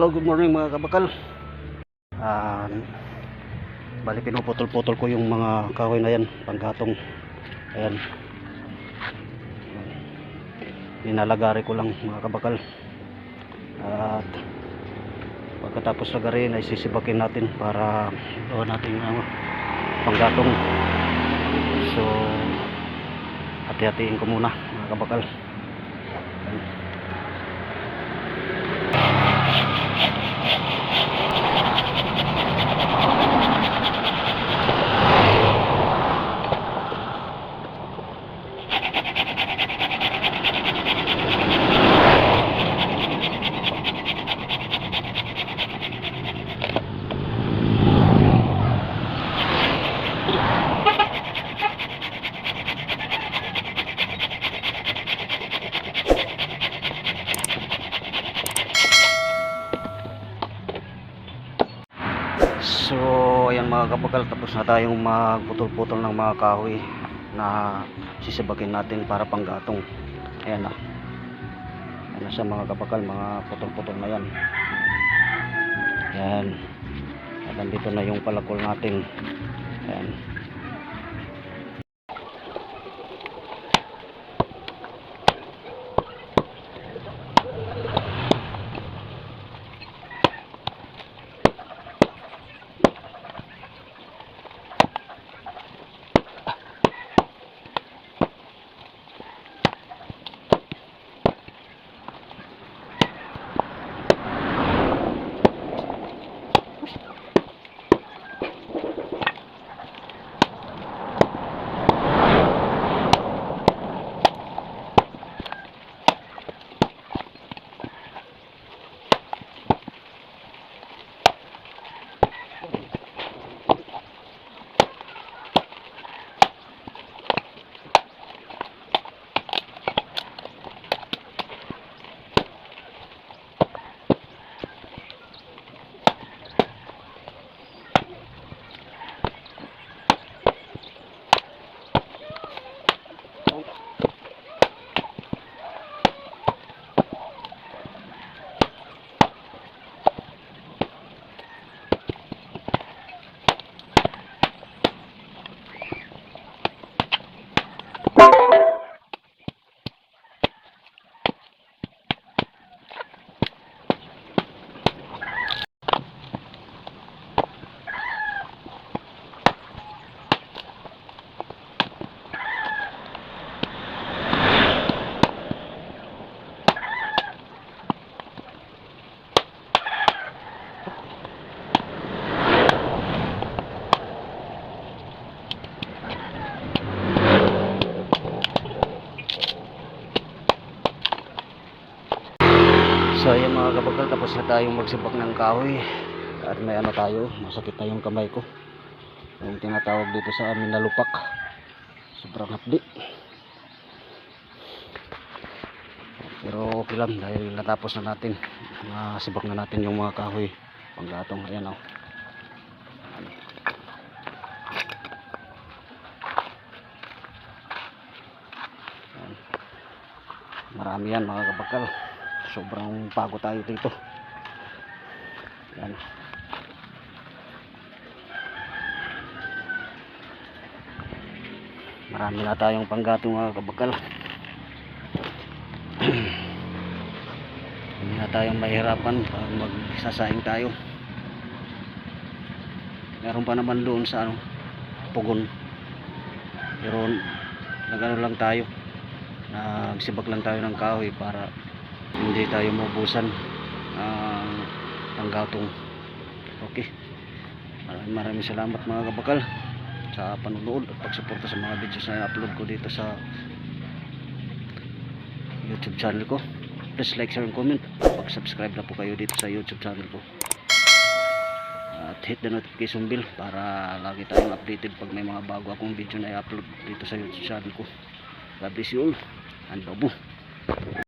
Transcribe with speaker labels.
Speaker 1: Hello, good morning mga kabakal. Bali pinuputol-putol ko yung mga kahoy na yan, panggatong. Ayan. Ninalagari ko lang mga kabakal. At pagkatapos lagarin ay sisibakin natin para gawa natin panggatong. So hati-hatiin ko muna mga kabakal. So ayan mga kabakal, tapos na tayong magputol-putol ng mga kahoy na sisibakin natin para panggatong. Ayan na. Ayan na siya mga kabakal, mga putol-putol na yan. Ayan. At nandito na yung palakol natin. Ayan. So ayan mga kabakal, tapos na tayong magsibak ng kahoy. At may ano tayo, masakit na yung kamay ko. Yung tinatawag dito sa amin na lupak. Sobrang hapdi. Pero okay lang dahil natapos na natin. Nasibak na natin yung mga kahoy panggatong. Ayan o. Marami yan mga kabakal. Sobrang pagod tayo dito. Yan. Marami na tayong panggatong mga kabakal. Hindi na tayong mahirapan pag magsasaing tayo. Meron pa naman doon sa pugon. Pero nagano lang tayo. Nagsibak lang tayo ng kahoy para hindi tayo maubusan ng panggatong. Okay, maraming salamat mga kabakal sa panonood at pagsuporta sa mga videos na i-upload ko dito sa YouTube channel ko. Please like, share, and comment. Pag-subscribe na po kayo dito sa YouTube channel ko at hit the notification bell para lagi tayong updated pag may mga bago akong video na i-upload dito sa YouTube channel ko. God bless you all and bye.